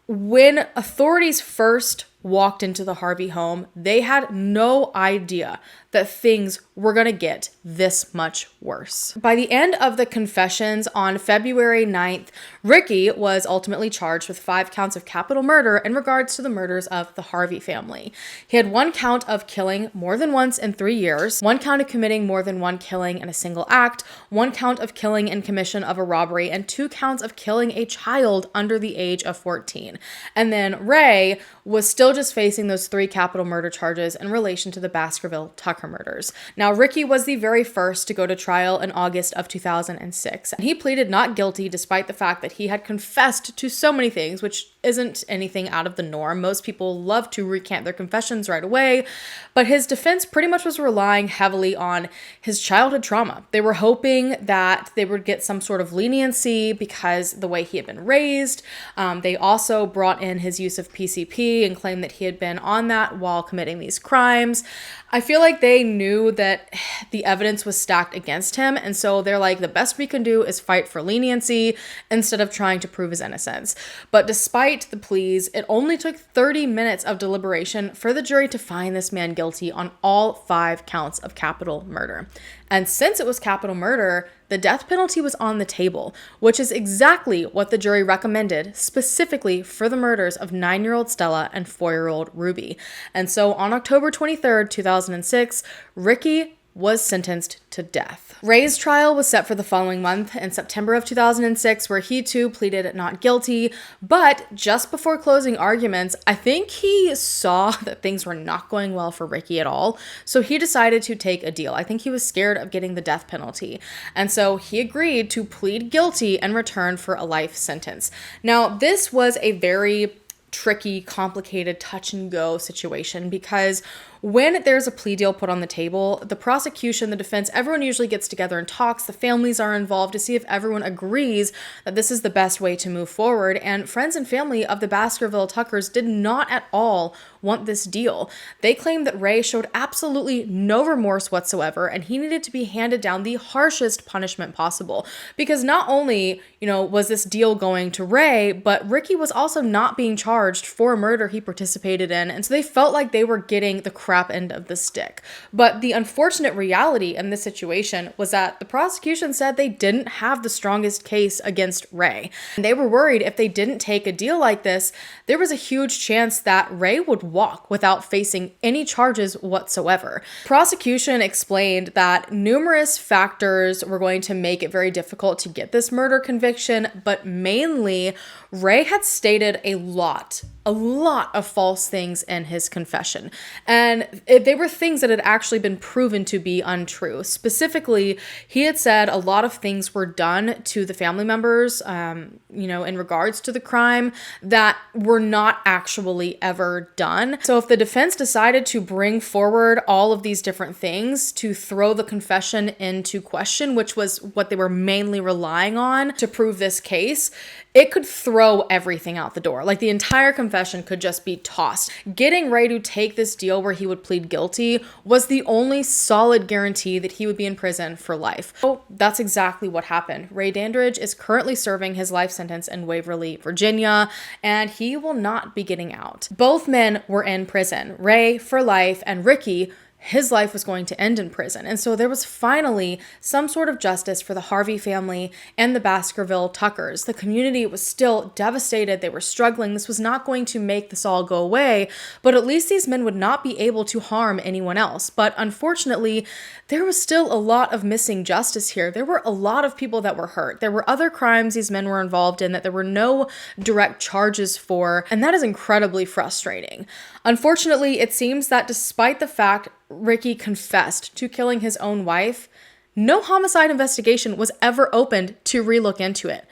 When authorities first walked into the Harvey home, they had no idea that things were going to get this much worse. By the end of the confessions on February 9th, Ricky was ultimately charged with 5 counts of capital murder in regards to the murders of the Harvey family. He had 1 count of killing more than once in 3 years, 1 count of committing more than 1 killing in a single act, 1 count of killing in commission of a robbery, and 2 counts of killing a child under the age of 14. And then Ray was still just facing those 3 capital murder charges in relation to the Baskerville Tucker murders. Now, Ricky was the very first to go to trial in August of 2006. And he pleaded not guilty despite the fact that he had confessed to so many things, which isn't anything out of the norm. Most people love to recant their confessions right away, but his defense pretty much was relying heavily on his childhood trauma. They were hoping that they would get some sort of leniency because the way he had been raised. They also brought in his use of PCP and claimed that he had been on that while committing these crimes. I feel like they knew that the evidence was stacked against him, and so they're like, the best we can do is fight for leniency instead of trying to prove his innocence. But despite the pleas, it only took 30 minutes of deliberation for the jury to find this man guilty on all 5 counts of capital murder. And since it was capital murder, the death penalty was on the table, which is exactly what the jury recommended specifically for the murders of 9-year-old Stella and 4-year-old Ruby. And so on October 23rd, 2006, Ricky was sentenced to death. Ray's trial was set for the following month in September of 2006, where he too pleaded not guilty. But just before closing arguments, I think he saw that things were not going well for Ricky at all. So he decided to take a deal. I think he was scared of getting the death penalty. And so he agreed to plead guilty in return for a life sentence. Now, this was a very tricky, complicated, touch and go situation because when there's a plea deal put on the table, the prosecution, the defense, everyone usually gets together and talks. The families are involved to see if everyone agrees that this is the best way to move forward. And friends and family of the Baskerville Tuckers did not at all want this deal. They claimed that Ray showed absolutely no remorse whatsoever, and he needed to be handed down the harshest punishment possible. Because not only, was this deal going to Ray, but Ricky was also not being charged for a murder he participated in. And so they felt like they were getting the crap end of the stick. But the unfortunate reality in this situation was that the prosecution said they didn't have the strongest case against Ray. And they were worried if they didn't take a deal like this, there was a huge chance that Ray would walk without facing any charges whatsoever. Prosecution explained that numerous factors were going to make it very difficult to get this murder conviction, but mainly Ray had stated a lot of false things in his confession. And they were things that had actually been proven to be untrue. Specifically, he had said a lot of things were done to the family members, in regards to the crime that were not actually ever done. So if the defense decided to bring forward all of these different things to throw the confession into question, which was what they were mainly relying on to prove this case, it could throw everything out the door. Like the entire confession could just be tossed. Getting Ray to take this deal where he would plead guilty was the only solid guarantee that he would be in prison for life. So that's exactly what happened. Ray Dandridge is currently serving his life sentence in Waverly, Virginia, and he will not be getting out. Both men were in prison, Ray for life and Ricky, his life was going to end in prison. And so there was finally some sort of justice for the Harvey family and the Baskerville Tuckers. The community was still devastated. They were struggling. This was not going to make this all go away, but at least these men would not be able to harm anyone else. But unfortunately, there was still a lot of missing justice here. There were a lot of people that were hurt. There were other crimes these men were involved in that there were no direct charges for, and that is incredibly frustrating. Unfortunately, it seems that despite the fact Ricky confessed to killing his own wife, no homicide investigation was ever opened to relook into it.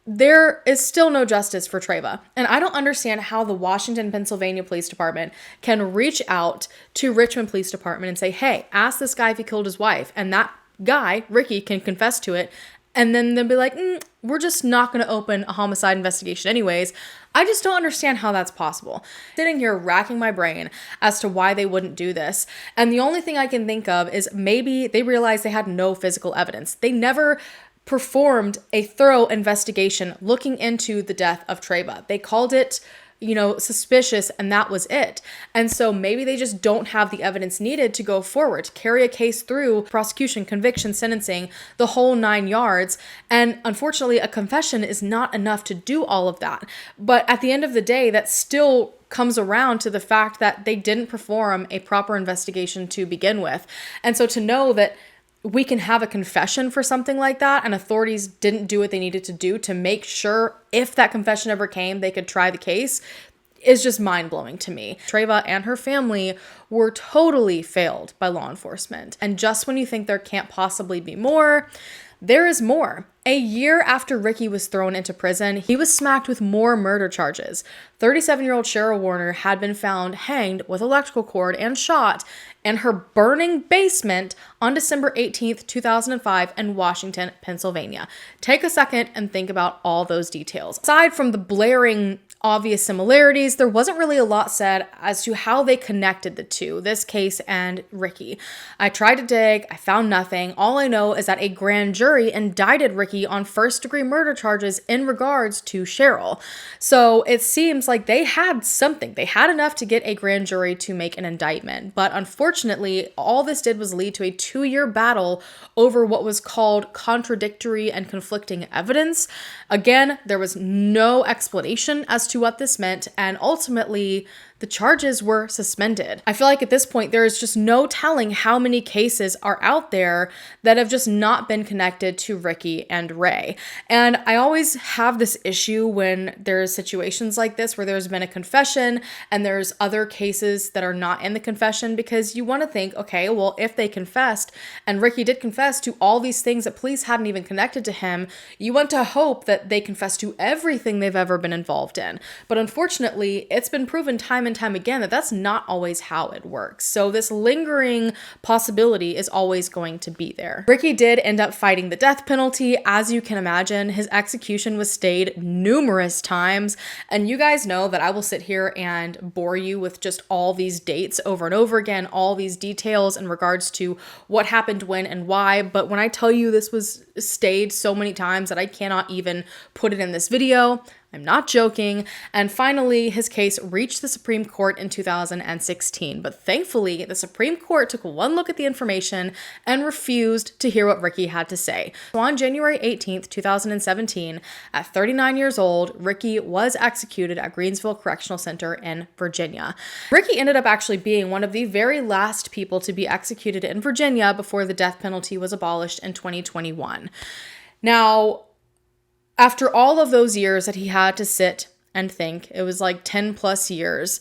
There is still no justice for Treva. And I don't understand how the Washington, Pennsylvania Police Department can reach out to Richmond Police Department and say, hey, ask this guy if he killed his wife. And that guy, Ricky, can confess to it. And then they'll be like, we're just not going to open a homicide investigation anyways. I just don't understand how that's possible. Sitting here racking my brain as to why they wouldn't do this. And the only thing I can think of is maybe they realized they had no physical evidence. They never performed a thorough investigation looking into the death of Treva. They called it suspicious, and that was it. And so maybe they just don't have the evidence needed to go forward, to carry a case through prosecution, conviction, sentencing, the whole 9 yards. And unfortunately, a confession is not enough to do all of that. But at the end of the day, that still comes around to the fact that they didn't perform a proper investigation to begin with. And so to know that we can have a confession for something like that, and authorities didn't do what they needed to do to make sure if that confession ever came, they could try the case, is just mind-blowing to me. Treva and her family were totally failed by law enforcement. And just when you think there can't possibly be more, there is more. A year after Ricky was thrown into prison, he was smacked with more murder charges. 37-year-old Cheryl Warner had been found hanged with electrical cord and shot in her burning basement on December 18th, 2005 in Washington, Pennsylvania. Take a second and think about all those details. Aside from the blaring obvious similarities, there wasn't really a lot said as to how they connected the two, this case and Ricky. I tried to dig, I found nothing. All I know is that a grand jury indicted Ricky on first-degree murder charges in regards to Cheryl. So it seems like they had something. They had enough to get a grand jury to make an indictment. But unfortunately, all this did was lead to a 2-year battle over what was called contradictory and conflicting evidence. Again, there was no explanation as to what this meant, and ultimately the charges were suspended. I feel like at this point there is just no telling how many cases are out there that have just not been connected to Ricky and Ray. And I always have this issue when there's situations like this where there's been a confession and there's other cases that are not in the confession, because you want to think, okay, well, if they confessed and Ricky did confess to all these things that police hadn't even connected to him, you want to hope that they confess to everything they've ever been involved in. But unfortunately, it's been proven time and time again that that's not always how it works. So this lingering possibility is always going to be there. Ricky did end up fighting the death penalty. As you can imagine, his execution was stayed numerous times. And you guys know that I will sit here and bore you with just all these dates over and over again, all these details in regards to what happened when and why. But when I tell you this was stayed so many times that I cannot even put it in this video, I'm not joking. And finally, his case reached the Supreme Court in 2016. But thankfully, the Supreme Court took one look at the information and refused to hear what Ricky had to say. So on January 18th, 2017, at 39 years old, Ricky was executed at Greensville Correctional Center in Virginia. Ricky ended up actually being one of the very last people to be executed in Virginia before the death penalty was abolished in 2021. Now, after all of those years that he had to sit and think, it was like 10 plus years,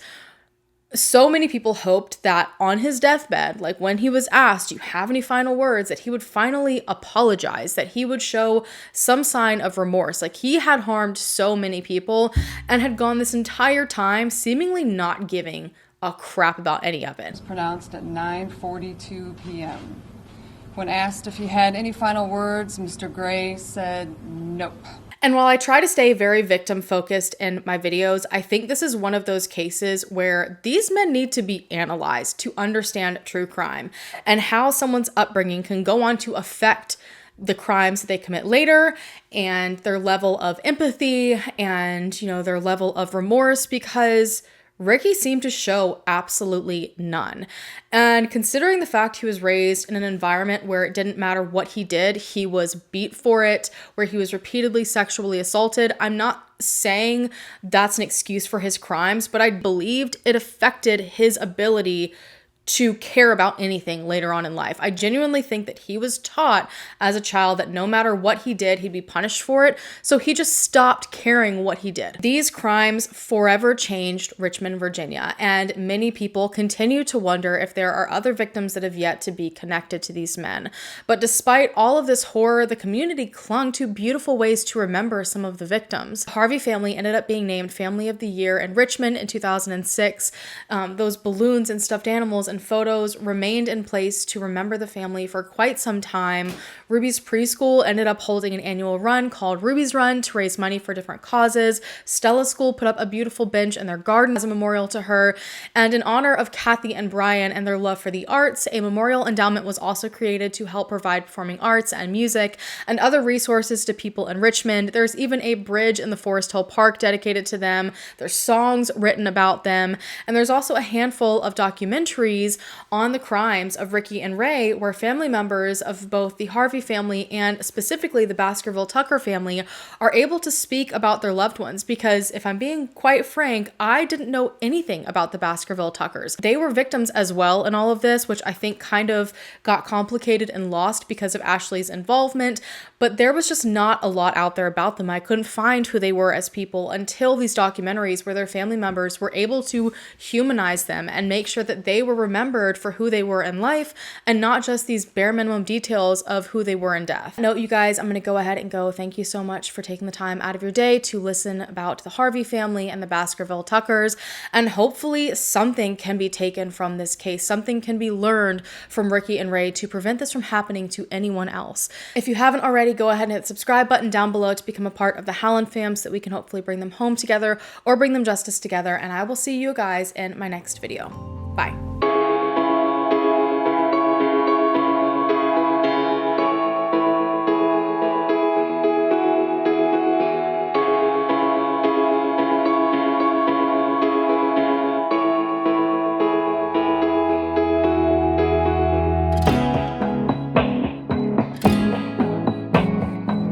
so many people hoped that on his deathbed, like when he was asked, do you have any final words, that he would finally apologize, that he would show some sign of remorse. Like, he had harmed so many people and had gone this entire time seemingly not giving a crap about any of it. It was pronounced at 9:42 p.m. When asked if he had any final words, Mr. Gray said nope. And while I try to stay very victim focused in my videos, I think this is one of those cases where these men need to be analyzed to understand true crime and how someone's upbringing can go on to affect the crimes that they commit later, and their level of empathy and, their level of remorse, because Ricky seemed to show absolutely none. And considering the fact he was raised in an environment where it didn't matter what he did, he was beat for it, where he was repeatedly sexually assaulted, I'm not saying that's an excuse for his crimes, but I believed it affected his ability to care about anything later on in life. I genuinely think that he was taught as a child that no matter what he did, he'd be punished for it. So he just stopped caring what he did. These crimes forever changed Richmond, Virginia, and many people continue to wonder if there are other victims that have yet to be connected to these men. But despite all of this horror, the community clung to beautiful ways to remember some of the victims. The Harvey family ended up being named Family of the Year in Richmond in 2006. Those balloons and stuffed animals and and photos remained in place to remember the family for quite some time. Ruby's preschool ended up holding an annual run called Ruby's Run to raise money for different causes. Stella's school put up a beautiful bench in their garden as a memorial to her. And in honor of Kathy and Brian and their love for the arts, a memorial endowment was also created to help provide performing arts and music and other resources to people in Richmond. There's even a bridge in the Forest Hill Park dedicated to them. There's songs written about them. And there's also a handful of documentaries on the crimes of Ricky and Ray, where family members of both the Harvey family and specifically the Baskerville Tucker family are able to speak about their loved ones. Because if I'm being quite frank, I didn't know anything about the Baskerville Tuckers. They were victims as well in all of this, which I think kind of got complicated and lost because of Ashley's involvement. But there was just not a lot out there about them. I couldn't find who they were as people until these documentaries where their family members were able to humanize them and make sure that they were remembered for who they were in life and not just these bare minimum details of who they were in death. Note, you guys, I'm going to go ahead and go. Thank you so much for taking the time out of your day to listen about the Harvey family and the Baskerville Tuckers. And hopefully something can be taken from this case. Something can be learned from Ricky and Ray to prevent this from happening to anyone else. If you haven't already, go ahead and hit the subscribe button down below to become a part of the Hallan fam so that we can hopefully bring them home together or bring them justice together. And I will see you guys in my next video. Bye.